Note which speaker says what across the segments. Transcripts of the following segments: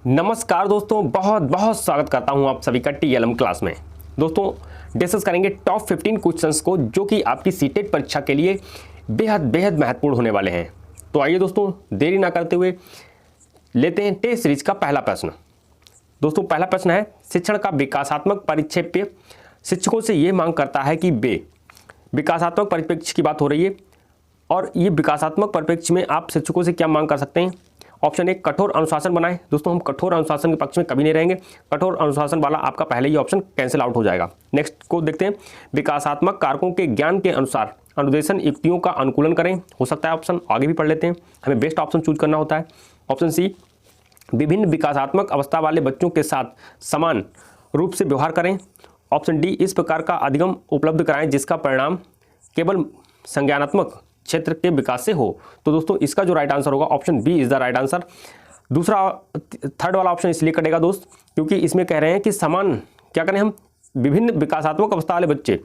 Speaker 1: नमस्कार दोस्तों, बहुत बहुत स्वागत करता हूं आप सभी का TLM क्लास में। दोस्तों डिस्कस करेंगे टॉप 15 क्वेश्चंस को जो कि आपकी सीटेट परीक्षा के लिए बेहद बेहद महत्वपूर्ण होने वाले हैं। तो आइए दोस्तों, देरी ना करते हुए लेते हैं टेस्ट सीरीज का पहला प्रश्न। दोस्तों पहला प्रश्न है, शिक्षण का विकासात्मक परिप्रेक्ष्य शिक्षकों से ये मांग करता है कि वे विकासात्मक परिप्रेक्ष्य की बात हो रही है, और ये विकासात्मक परिप्रेक्ष्य में आप शिक्षकों से क्या मांग कर सकते हैं। ऑप्शन एक, कठोर अनुशासन बनाएं। दोस्तों हम कठोर अनुशासन के पक्ष में कभी नहीं रहेंगे, कठोर अनुशासन वाला आपका पहले ही ऑप्शन कैंसिल आउट हो जाएगा। नेक्स्ट को देखते हैं, विकासात्मक कारकों के ज्ञान के अनुसार अनुदेशन युक्तियों का अनुकूलन करें। हो सकता है ऑप्शन आगे भी पढ़ लेते हैं, हमें बेस्ट ऑप्शन चूज करना होता है। ऑप्शन सी, विभिन्न विकासात्मक अवस्था वाले बच्चों के साथ समान रूप से व्यवहार करें। ऑप्शन डी, इस प्रकार का अधिगम उपलब्ध कराएं जिसका परिणाम केवल संज्ञानात्मक क्षेत्र के विकास से हो। तो दोस्तों इसका जो राइट आंसर होगा option B is the right answer. दूसरा थर्ड वाला ऑप्शन इसलिए कटेगा दोस्त क्योंकि इसमें कह रहे हैं कि समान क्या करें, हम विभिन्न विकासात्मक अवस्था वाले बच्चे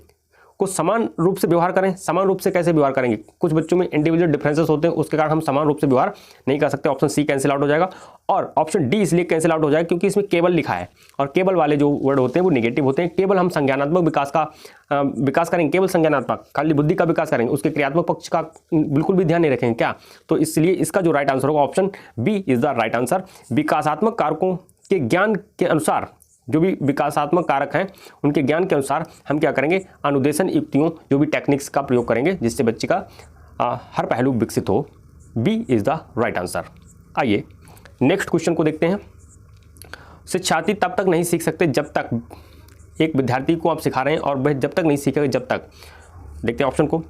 Speaker 1: को समान रूप से व्यवहार करें। समान रूप से कैसे व्यवहार करेंगे, कुछ बच्चों में इंडिविजुअल डिफरेंसेस होते हैं, उसके कारण हम समान रूप से व्यवहार नहीं कर सकते। ऑप्शन सी कैंसिल आउट हो जाएगा, और ऑप्शन डी इसलिए कैंसिल आउट हो जाएगा क्योंकि इसमें केवल लिखा है, और केवल वाले जो वर्ड होते हैं वो नेगेटिव होते हैं। केवल हम संज्ञानात्मक विकास का विकास करेंगे, केवल संज्ञानात्मक, खाली बुद्धि का विकास करेंगे, उसके क्रियात्मक पक्ष का बिल्कुल भी ध्यान नहीं रखेंगे क्या। तो इसलिए इसका जो राइट आंसर होगा option B is the right answer. विकासात्मक कारकों के ज्ञान के अनुसार, जो भी विकासात्मक कारक हैं उनके ज्ञान के अनुसार हम क्या करेंगे, अनुदेशन युक्तियों जो भी टेक्निक्स का प्रयोग करेंगे जिससे बच्चे का हर पहलू विकसित हो। B is the right answer. आइए नेक्स्ट क्वेश्चन को देखते हैं। शिक्षार्थी तब तक नहीं सीख सकते जब तक, एक विद्यार्थी को आप सिखा रहे हैं और वह जब तक नहीं सीखेगा जब तक, देखते हैं ऑप्शन को,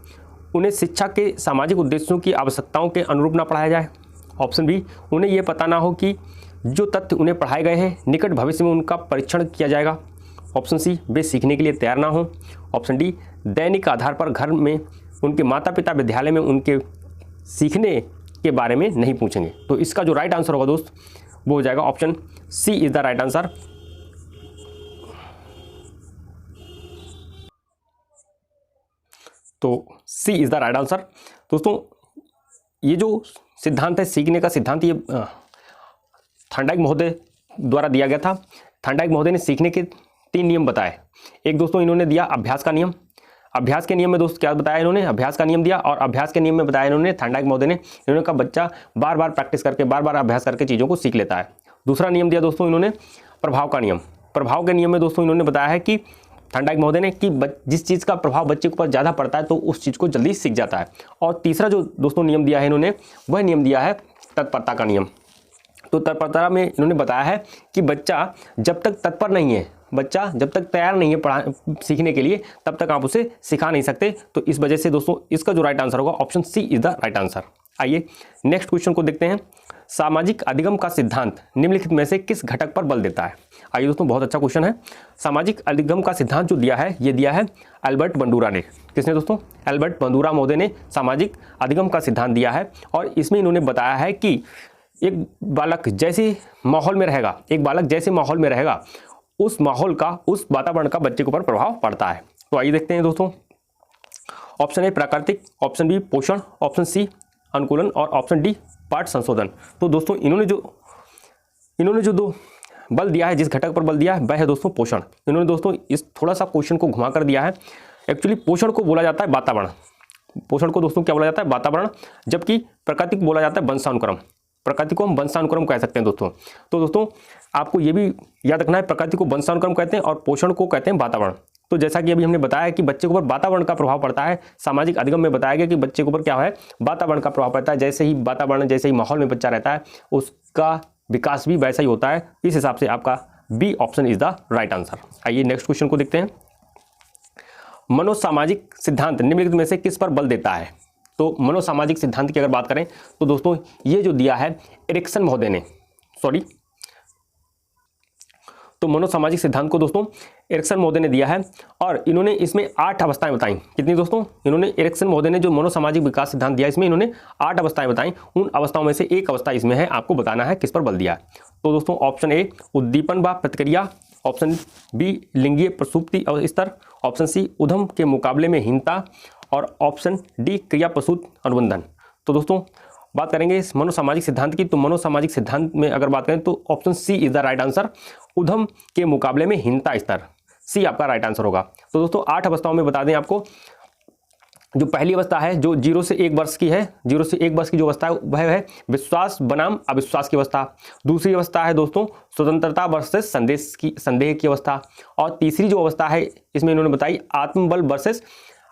Speaker 1: उन्हें शिक्षा के सामाजिक उद्देश्यों की आवश्यकताओं के अनुरूप ना पढ़ाया जाए। ऑप्शन बी, उन्हें यह पता ना हो कि जो तथ्य उन्हें पढ़ाए गए हैं निकट भविष्य में उनका परीक्षण किया जाएगा। ऑप्शन सी, वे सीखने के लिए तैयार ना हो। ऑप्शन डी, दैनिक आधार पर घर में उनके माता पिता विद्यालय में उनके सीखने के बारे में नहीं पूछेंगे। तो इसका जो राइट आंसर होगा दोस्त वो हो जाएगा option C is the right answer. तो C is the right answer. दोस्तों ये जो सिद्धांत है सीखने का सिद्धांत, ये थॉर्नडाइक महोदय द्वारा दिया गया था। थॉर्नडाइक महोदय ने सीखने के 3 नियम बताए। एक दोस्तों इन्होंने दिया अभ्यास का नियम। अभ्यास के नियम में दोस्त क्या बताया इन्होंने, अभ्यास का नियम दिया, और अभ्यास के नियम में बताया इन्होंने थॉर्नडाइक महोदय ने, इन्होंने कहा बच्चा बार बार प्रैक्टिस करके, बार बार अभ्यास करके चीज़ों को सीख लेता है। दूसरा नियम दिया दोस्तों इन्होंने प्रभाव का नियम। प्रभाव के नियम में दोस्तों इन्होंने बताया है कि थॉर्नडाइक महोदय ने कि जिस चीज़ का प्रभाव बच्चे के ऊपर ज़्यादा पड़ता है तो उस चीज़ को जल्दी सीख जाता है। और तीसरा जो दोस्तों नियम दिया है इन्होंने, वह नियम दिया है तत्परता का नियम। तो तत्परता में इन्होंने बताया है कि बच्चा जब तक तत्पर नहीं है, बच्चा जब तक तैयार नहीं है सीखने के लिए, तब तक आप उसे सिखा नहीं सकते। तो इस वजह से दोस्तों इसका जो राइट आंसर होगा option C is the right answer. आइए नेक्स्ट क्वेश्चन को देखते हैं। सामाजिक अधिगम का सिद्धांत निम्नलिखित में से किस घटक पर बल देता है। आइए दोस्तों, बहुत अच्छा क्वेश्चन है। सामाजिक अधिगम का सिद्धांत जो दिया है ये दिया है अल्बर्ट बंडूरा ने। किसने दोस्तों, एल्बर्ट बंडूरा महोदय ने सामाजिक अधिगम का सिद्धांत दिया है, और इसमें इन्होंने बताया है कि एक बालक जैसे माहौल में रहेगा, एक बालक जैसे माहौल में रहेगा उस माहौल का, उस वातावरण का बच्चे के ऊपर प्रभाव पड़ता है। तो आइए देखते हैं दोस्तों। ऑप्शन ए प्राकृतिक, ऑप्शन बी पोषण, ऑप्शन सी अनुकूलन, और ऑप्शन डी पाठ संशोधन। तो दोस्तों इन्होंने जो दो बल दिया है, जिस घटक पर बल दिया है वह है दोस्तों पोषण। इन्होंने दोस्तों इस थोड़ा सा क्वेश्चन को घुमा कर दिया है। एक्चुअली पोषण को बोला जाता है वातावरण, पोषण को दोस्तों क्या बोला जाता है, वातावरण, जबकि प्रकृति को बोला जाता है वंशानुक्रम। प्रकृति को हम वंशानुक्रम कह सकते हैं दोस्तों। तो दोस्तों आपको ये भी याद रखना है, प्रकृति को वंशानुक्रम कहते हैं और पोषण को कहते हैं वातावरण। तो जैसा कि अभी हमने बताया कि बच्चे के ऊपर वातावरण का प्रभाव पड़ता है, सामाजिक अधिगम में बताया गया कि बच्चे के ऊपर क्या है, वातावरण का प्रभाव पड़ता है। जैसे ही वातावरण, जैसे ही माहौल में बच्चा रहता है उसका विकास भी वैसा ही होता है। इस हिसाब से आपका B option is the right answer. आइए नेक्स्ट क्वेश्चन को देखते हैं। मनोसामाजिक सिद्धांत निम्नलिखित में से किस पर बल देता है। तो मनोसामाजिक सिद्धांत की अगर बात करें तो दोस्तों ये जो दिया है एरिक्सन महोदय ने, तो मनोसामाजिक सिद्धांत को दोस्तों एरिक्सन महोदय ने दिया है, और इन्होंने इसमें 8 अवस्थाएं बताई। कितनी दोस्तों, इन्होंने एरिक्सन महोदय ने जो मनोसामाजिक विकास सिद्धांत दिया इसमें इन्होंने 8 अवस्थाएं बताई। उन अवस्थाओं में से एक अवस्था इसमें है, आपको बताना है किस पर बल दिया है। तो दोस्तों ऑप्शन ए उद्दीपन व प्रतिक्रिया, ऑप्शन बी लिंगीय प्रसुप्ति स्तर, ऑप्शन सी उद्यम के मुकाबले में हीनता, और ऑप्शन डी क्रिया प्रसूत अनुबंधन। तो दोस्तों बात करेंगे इस मनोसामाजिक सिद्धांत की, तो मनोसामाजिक सिद्धांत में अगर बात करें तो option C is the right answer, Udham के मुकाबले में हीनता स्तर, सी आपका राइट आंसर होगा। तो दोस्तों 8 अवस्थाओं में बता दें आपको, जो पहली अवस्था है जो 0 से 1 वर्ष की है, 0 से 1 वर्ष की जो अवस्था है वह है विश्वास बनाम अविश्वास की अवस्था। दूसरी अवस्था है दोस्तों स्वतंत्रता वर्सेस संदेह की अवस्था। और तीसरी जो अवस्था है इसमें इन्होंने बताई आत्मबल वर्सेस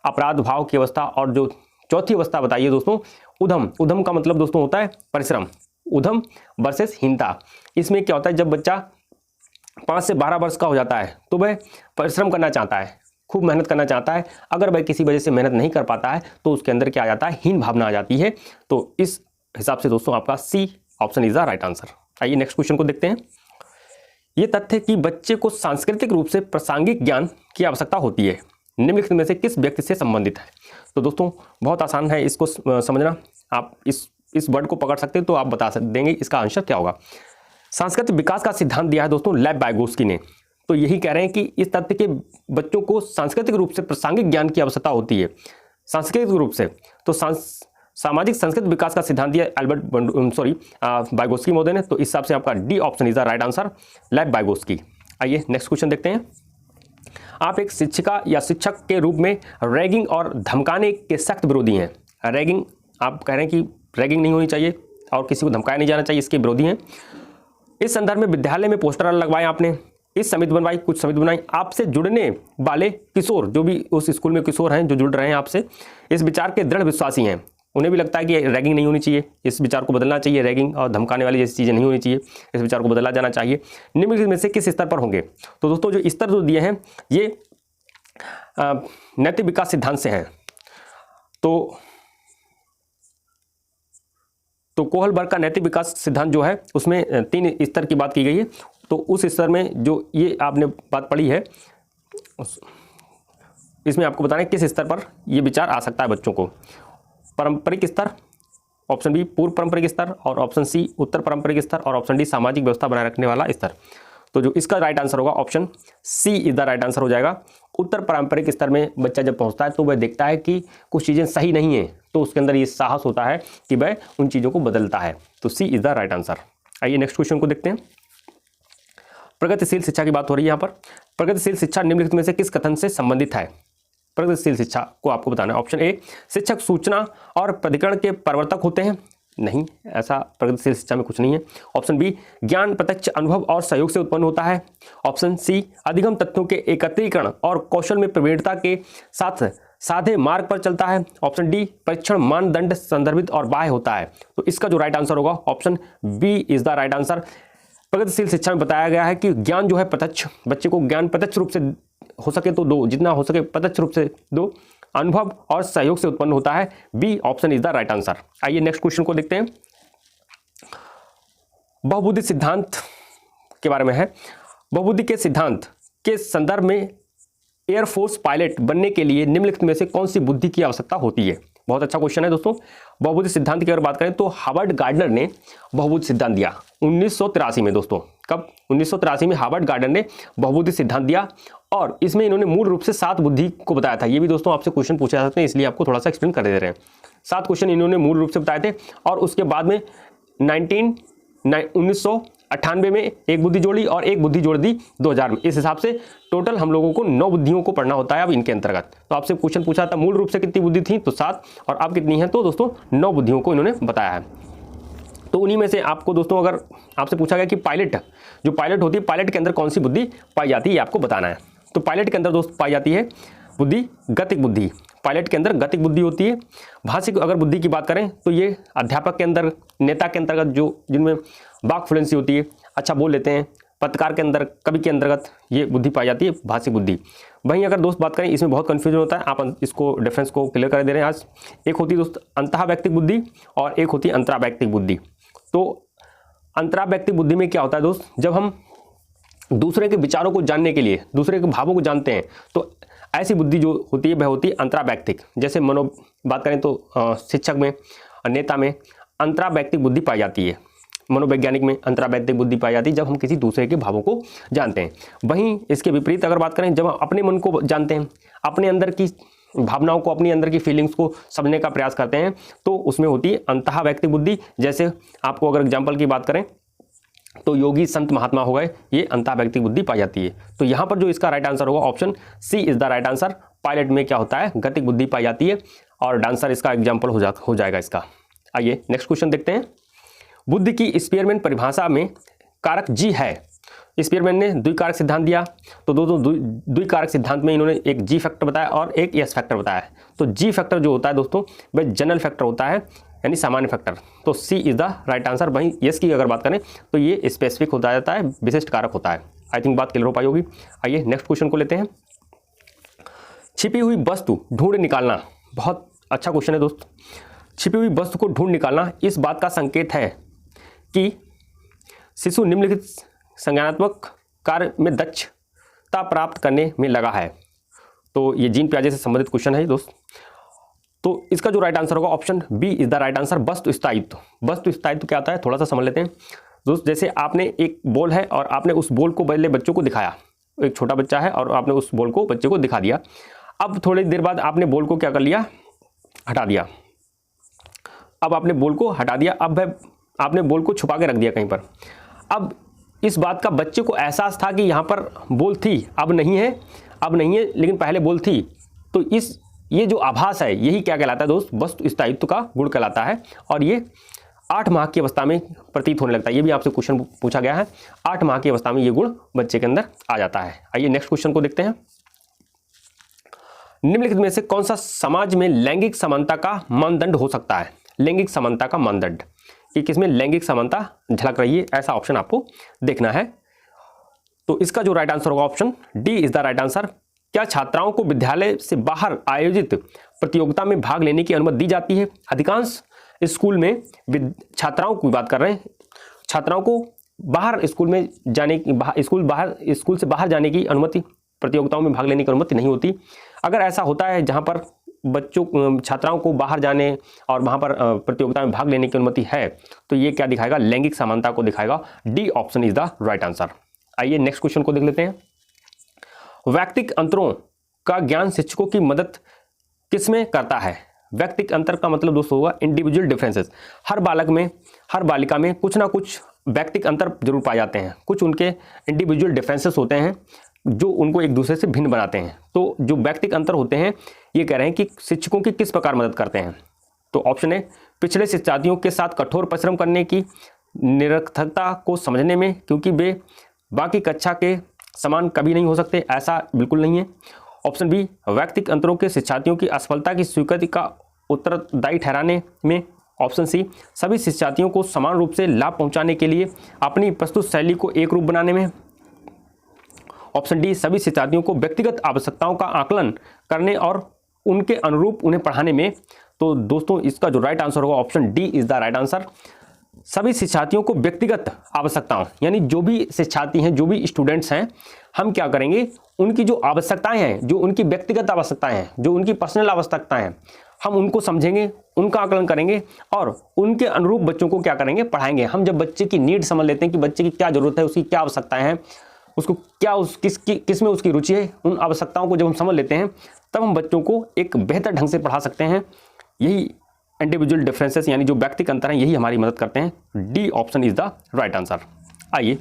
Speaker 1: अपराध भाव की अवस्था। और जो चौथी अवस्था बताइए दोस्तों उधम का मतलब दोस्तों होता है परिश्रम, उधम वर्सेस हीनता। इसमें क्या होता है, जब बच्चा 5 से 12 वर्ष का हो जाता है तो वह परिश्रम करना चाहता है, खूब मेहनत करना चाहता है। अगर वह किसी वजह से मेहनत नहीं कर पाता है तो उसके अंदर क्या आ जाता है, हीन भावना आ जाती है। तो इस हिसाब से दोस्तों आपका C option is the right answer. आइए नेक्स्ट क्वेश्चन को देखते हैं। ये तथ्य कि बच्चे को सांस्कृतिक रूप से प्रासंगिक ज्ञान की आवश्यकता होती है निम्नलिखित में से किस व्यक्ति से संबंधित है। तो दोस्तों बहुत आसान है इसको समझना, आप इस वर्ड को पकड़ सकते हैं तो आप बता देंगे इसका आंसर क्या होगा। सांस्कृतिक विकास का सिद्धांत दिया है दोस्तों लेव वाइगोत्स्की ने। तो यही कह रहे हैं कि इस तथ्य के बच्चों को सांस्कृतिक रूप से प्रासंगिक ज्ञान की आवश्यकता होती है, सांस्कृतिक रूप से। तो सामाजिक सांस्कृतिक विकास का सिद्धांत दिया वाइगोत्स्की महोदय ने। तो इस हिसाब से आपका D option is the right answer, लेव वाइगोत्स्की। आइए नेक्स्ट क्वेश्चन देखते हैं। आप एक शिक्षिका या शिक्षक के रूप में रैगिंग और धमकाने के सख्त विरोधी हैं। रैगिंग, आप कह रहे हैं कि रैगिंग नहीं होनी चाहिए और किसी को धमकाया नहीं जाना चाहिए, इसके विरोधी हैं। इस संदर्भ में विद्यालय में पोस्टर लगवाए आपने, इस समिति बनवाई, कुछ समिति बनाई। आपसे जुड़ने वाले किशोर, जो भी उस स्कूल में किशोर हैं जो जुड़ रहे हैं आपसे, इस विचार के दृढ़ विश्वासी हैं। उन्हें भी लगता है कि रैगिंग नहीं होनी चाहिए, इस विचार को बदलना चाहिए, रैगिंग और धमकाने वाली जैसी चीज़ें नहीं होनी चाहिए, इस विचार को बदला जाना चाहिए। निम्नलिखित में से किस स्तर पर होंगे। तो दोस्तों जो स्तर जो दिए हैं ये नैतिक विकास सिद्धांत से हैं। तो कोहलबर्ग का नैतिक विकास सिद्धांत जो है उसमें 3 स्तर की बात की गई है। तो उस स्तर में जो ये आपने बात पढ़ी है इसमें आपको बताना है किस स्तर पर ये विचार आ सकता है बच्चों को। पारंपरिक स्तर, ऑप्शन बी पूर्व पारंपरिक स्तर, और ऑप्शन सी उत्तर पारंपरिक स्तर, और ऑप्शन डी सामाजिक व्यवस्था बनाए रखने वाला स्तर। तो जो इसका राइट आंसर होगा option C is the right answer हो जाएगा। उत्तर पारंपरिक स्तर में बच्चा जब पहुंचता है तो वह देखता है कि कुछ चीज़ें सही नहीं है, तो उसके अंदर ये साहस होता है कि वह उन चीज़ों को बदलता है। तो C is the right answer. आइए नेक्स्ट क्वेश्चन को देखते हैं। प्रगतिशील शिक्षा की बात हो रही है यहाँ पर। प्रगतिशील शिक्षा निम्नलिखित में से किस कथन से संबंधित है। प्रगतिशील शिक्षा को आपको बताना है। ऑप्शन ए शिक्षक सूचना और प्राधिकरण के प्रवर्तक होते हैं, नहीं, ऐसा प्रगतिशील शिक्षा में कुछ नहीं है। ऑप्शन बी ज्ञान प्रत्यक्ष अनुभव और सहयोग से उत्पन्न होता है। ऑप्शन सी अधिगम तथ्यों के एकत्रीकरण और कौशल में प्रवीणता के साथ साधे मार्ग पर चलता है। ऑप्शन डी परीक्षण मानदंड संदर्भित और बाह्य होता है। तो इसका जो राइट आंसर होगा option B is the right answer. प्रगतिशील शिक्षा में बताया गया है कि ज्ञान जो है प्रत्यक्ष, बच्चे को ज्ञान प्रत्यक्ष रूप से हो सके तो दो, जितना हो सके प्रत्यक्ष रूप से दो, अनुभव और सहयोग से उत्पन्न होता है। B option is the right answer. आइए नेक्स्ट क्वेश्चन को देखते हैं। बहुबुद्धि सिद्धांत के बारे में है। बहुबुद्धि के सिद्धांत के संदर्भ में एयरफोर्स पायलट बनने के लिए निम्नलिखित में से कौन सी बुद्धि की आवश्यकता होती है। बहुत अच्छा क्वेश्चन है दोस्तों। बहुबुद्धि सिद्धांत की अगर बात करें तो हार्वर्ड गार्डनर ने बहुबुद्धि सिद्धांत दिया 1983 में। दोस्तों कब? 1983 में हार्वर्ड गार्डनर ने बहुबुद्धि सिद्धांत दिया और इसमें इन्होंने मूल रूप से 7 बुद्धि को बताया था। ये भी दोस्तों आपसे क्वेश्चन पूछे जा सकते हैं, इसलिए आपको थोड़ा सा एक्सप्लेन कर दे रहे हैं। 7 क्वेश्चन इन्होंने मूल रूप से बताए थे और उसके बाद में 1998 में एक बुद्धि जोड़ी और एक बुद्धि जोड़ दी 2000 में। इस हिसाब से टोटल हम लोगों को 9 बुद्धियों को पढ़ना होता है अब इनके अंतर्गत। तो आपसे क्वेश्चन पूछा था मूल रूप से कितनी बुद्धि थी, तो 7, और अब कितनी है तो दोस्तों 9 बुद्धियों को इन्होंने बताया है। तो उन्हीं में से आपको दोस्तों अगर आपसे पूछा गया कि पायलट जो पायलट होती है, पायलट के अंदर कौन सी बुद्धि पाई जाती है, ये आपको बताना है। तो पायलट के अंदर दोस्त पाई जाती है बुद्धि गतिक बुद्धि। पायलट के अंदर गतिक बुद्धि होती है। भाषिक अगर बुद्धि की बात करें तो ये अध्यापक के अंदर, नेता के अंतर्गत जो जिनमें वाक फ्लुएंसी होती है, अच्छा बोल लेते हैं, पत्रकार के अंदर, कवि के अंतर्गत ये बुद्धि पाई जाती है भाषिक बुद्धि। वहीं अगर दोस्त बात करें, इसमें बहुत कन्फ्यूजन होता है, आप इसको डिफरेंस को क्लियर कर दे रहे हैं आज। एक होती है दोस्त अंतःवैयक्तिक बुद्धि और एक होती है अंतरावैयक्तिक बुद्धि। तो अंतरावैयक्तिक बुद्धि में क्या होता है दोस्त, जब हम दूसरे के विचारों को जानने के लिए, दूसरे के भावों को जानते हैं, तो ऐसी बुद्धि जो होती है वह होती है अंतरावैयक्तिक। जैसे बात करें तो शिक्षक में, नेता में अंतरावैयक्तिक बुद्धि पाई जाती है। मनोवैज्ञानिक में अंतरावैयक्तिक बुद्धि पाई जाती है जब हम किसी दूसरे के भावों को जानते हैं। वहीं इसके विपरीत अगर बात करें, जब हम अपने मन को जानते हैं, अपने अंदर की भावनाओं को, अपनी अंदर की फीलिंग्स को समझने का प्रयास करते हैं, तो उसमें होती है अंतः वैयक्तिक बुद्धि। जैसे आपको अगर एग्जाम्पल की बात करें तो योगी, संत, महात्मा हो गए, ये अंतः वैयक्तिक बुद्धि पाई जाती है। तो यहाँ पर जो इसका राइट आंसर होगा option C is the right answer. Pilot में क्या होता है, गतिक बुद्धि पाई जाती है, और डांसर इसका एग्जाम्पल हो जाएगा इसका। आइए नेक्स्ट क्वेश्चन देखते हैं। बुद्धि की स्पीयरमैन परिभाषा में कारक जी है। स्पीयरमैन ने द्विकारक सिद्धांत दिया, तो दोस्तों द्विकारक सिद्धांत में इन्होंने एक जी फैक्टर बताया और एक एस फैक्टर बताया। तो जी फैक्टर जो होता है दोस्तों वह जनरल फैक्टर होता है, यानी सामान्य फैक्टर। तो C is the right answer. वहीं यस की अगर बात करें तो ये स्पेसिफिक होता जाता है, विशिष्ट कारक होता है। आई थिंक बात क्लियर हो पाई होगी। आइए नेक्स्ट क्वेश्चन को लेते हैं। छिपी हुई वस्तु ढूंढ निकालना, बहुत अच्छा क्वेश्चन है दोस्त। छिपी हुई वस्तु को ढूंढ निकालना इस बात का संकेत है कि शिशु निम्नलिखित संज्ञानात्मक कार्य में दक्षता प्राप्त करने में लगा है। तो ये जीन पियाजे से संबंधित क्वेश्चन है दोस्त। तो इसका जो राइट आंसर होगा option B is the right answer, वस्तु स्थायित्व। वस्तु स्थायित्व क्या होता है थोड़ा सा समझ लेते हैं दोस्त। जैसे आपने एक बॉल है और आपने उस बॉल को पहले बच्चों को दिखाया, एक छोटा बच्चा है और आपने उस बॉल को बच्चे को दिखा दिया। अब थोड़ी देर बाद आपने बॉल को क्या कर लिया, हटा दिया। अब आपने बॉल को हटा दिया, अब आपने बॉल को छुपा के रख दिया कहीं पर। अब इस बात का बच्चे को एहसास था कि यहाँ पर बॉल थी, अब नहीं है लेकिन पहले बॉल थी। तो ये जो आभास है यही क्या कहलाता है दोस्त, वस्तु स्थायित्व का गुण कहलाता है। और ये 8 माह की अवस्था में प्रतीत होने लगता है। ये भी आपसे क्वेश्चन पूछा गया है, 8 माह की अवस्था में ये गुण बच्चे के अंदर आ जाता है। आइए नेक्स्ट क्वेश्चन को देखते हैं। निम्नलिखित में से कौन सा समाज में लैंगिक समानता का मानदंड हो सकता है। लैंगिक समानता का मानदंड, कि किसमें लैंगिक समानता झलक रही है, ऐसा ऑप्शन आपको देखना है। तो इसका जो राइट आंसर होगा option D is the right answer. क्या छात्राओं को विद्यालय से बाहर आयोजित प्रतियोगिता में भाग लेने की अनुमति दी जाती है। अधिकांश स्कूल में छात्राओं की बात कर रहे हैं, छात्राओं को बाहर स्कूल में जाने की स्कूल से बाहर जाने की अनुमति, प्रतियोगिताओं में भाग लेने की अनुमति नहीं होती। अगर ऐसा होता है जहां पर छात्राओं को बाहर जाने और वहां पर प्रतियोगिता में भाग लेने की अनुमति है, तो ये क्या दिखाएगा, लैंगिक समानता को दिखाएगा। D option is the right answer. आइए नेक्स्ट क्वेश्चन को देख लेते हैं। वैयक्तिक अंतरों का ज्ञान शिक्षकों की मदद किसमें करता है। वैयक्तिक अंतर का मतलब दोस्तों होगा इंडिविजुअल डिफरेंसेस। हर बालक में, हर बालिका में कुछ ना कुछ वैयक्तिक अंतर जरूर पाए जाते हैं, कुछ उनके इंडिविजुअल डिफरेंसेस होते हैं जो उनको एक दूसरे से भिन्न बनाते हैं। तो जो वैयक्तिक अंतर होते हैं ये कह रहे हैं कि शिक्षकों की किस प्रकार मदद करते हैं। तो ऑप्शन है पिछड़े शिक्षार्थियों के साथ कठोर परिश्रम करने की, निरर्थकता को समझने में, क्योंकि वे बाकी कक्षा के समान कभी नहीं हो सकते, ऐसा बिल्कुल नहीं है। ऑप्शन बी वैयक्तिक अंतरों के शिक्षार्थियों की असफलता की स्वीकृति का उत्तरदायी ठहराने में। ऑप्शन सी सभी शिक्षार्थियों को समान रूप से लाभ पहुंचाने के लिए अपनी प्रस्तुत शैली को एक रूप बनाने में। ऑप्शन डी सभी शिक्षार्थियों को व्यक्तिगत आवश्यकताओं का आकलन करने और उनके अनुरूप उन्हें पढ़ाने में। तो दोस्तों इसका जो राइट आंसर होगा option D is the right answer. सभी शिक्षार्थियों को व्यक्तिगत आवश्यकताएं, यानी जो भी शिक्षार्थी हैं, जो भी स्टूडेंट्स हैं, हम क्या करेंगे, उनकी जो आवश्यकताएं हैं, जो उनकी व्यक्तिगत आवश्यकताएं हैं, जो उनकी पर्सनल आवश्यकताएं हैं, हम उनको समझेंगे, उनका आकलन करेंगे और उनके अनुरूप बच्चों को क्या करेंगे, पढ़ाएंगे। हम जब बच्चे की नीड समझ लेते हैं कि बच्चे की क्या जरूरत है, उसकी क्या आवश्यकताएं हैं, उसको क्या किस में उसकी रुचि है, उन आवश्यकताओं को जब हम समझ लेते हैं तब हम बच्चों को एक बेहतर ढंग से पढ़ा सकते हैं। यही इंडिविजुअल डिफरेंसेस यानी जो व्यक्तिगत अंतर हैं, यही हमारी मदद करते हैं। D option is the right answer. आइए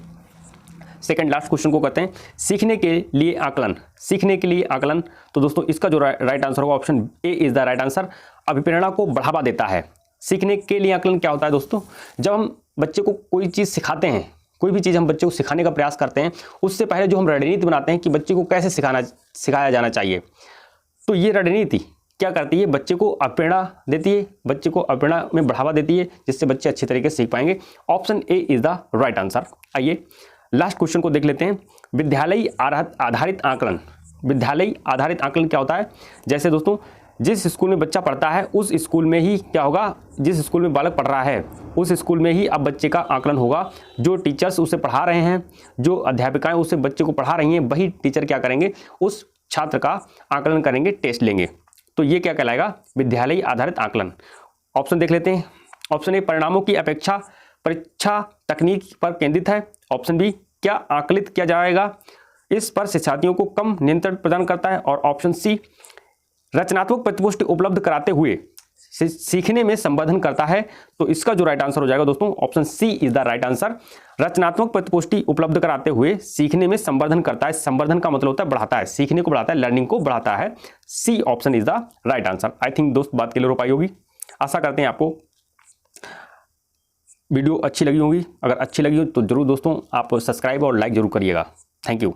Speaker 1: सेकंड लास्ट क्वेश्चन को करते हैं, सीखने के लिए आकलन। सीखने के लिए आकलन, तो दोस्तों इसका जो राइट आंसर होगा option A is the right answer. अभिप्रेरणा को बढ़ावा देता है। सीखने के लिए आकलन क्या होता है दोस्तों, जब हम बच्चे को कोई चीज़ सिखाते हैं, कोई भी चीज़ हम बच्चे को सिखाने का प्रयास करते हैं, उससे पहले जो हम रणनीति बनाते हैं कि बच्चे को कैसे सिखाया जाना चाहिए, तो ये रणनीति क्या करती है, बच्चे को अप्रेरणा देती है, बच्चे को अप्रेरणा में बढ़ावा देती है, जिससे बच्चे अच्छी तरीके से सीख पाएंगे। Option A is the right answer. आइए लास्ट क्वेश्चन को देख लेते हैं। विद्यालय आधारित आकलन। विद्यालय आधारित आकलन क्या होता है, जैसे दोस्तों जिस स्कूल में बच्चा पढ़ता है उस स्कूल में ही क्या होगा, जिस स्कूल में बालक पढ़ रहा है उस स्कूल में ही अब बच्चे का आकलन होगा। जो टीचर्स उसे पढ़ा रहे हैं, जो अध्यापिकाएं उसे बच्चे को पढ़ा रही हैं, वही टीचर क्या करेंगे, उस छात्र का आकलन करेंगे, टेस्ट लेंगे। तो ये क्या कहलाएगा, विद्यालय आधारित आकलन। ऑप्शन देख लेते हैं। ऑप्शन ए परिणामों की अपेक्षा परीक्षा तकनीक पर केंद्रित है। ऑप्शन बी क्या आकलित किया जाएगा, इस पर शिक्षार्थियों को कम नियंत्रण प्रदान करता है। और ऑप्शन सी रचनात्मक प्रतिपुष्टि उपलब्ध कराते हुए सीखने में संवर्धन करता है, तो इसका जो राइट आंसर हो जाएगा दोस्तों option C is the right answer. रचनात्मक प्रतिपुष्टि उपलब्ध कराते हुए सीखने में संवर्धन करता है। संवर्धन का मतलब होता है बढ़ाता है, सीखने को बढ़ाता है, लर्निंग को बढ़ाता है। C option is the right answer. I think दोस्त बात क्लियर हो पाई होगी। आशा करते हैं आपको वीडियो अच्छी लगी होगी। अगर अच्छी लगी हो तो जरूर दोस्तों आप सब्सक्राइब और लाइक जरूर करिएगा। Thank you.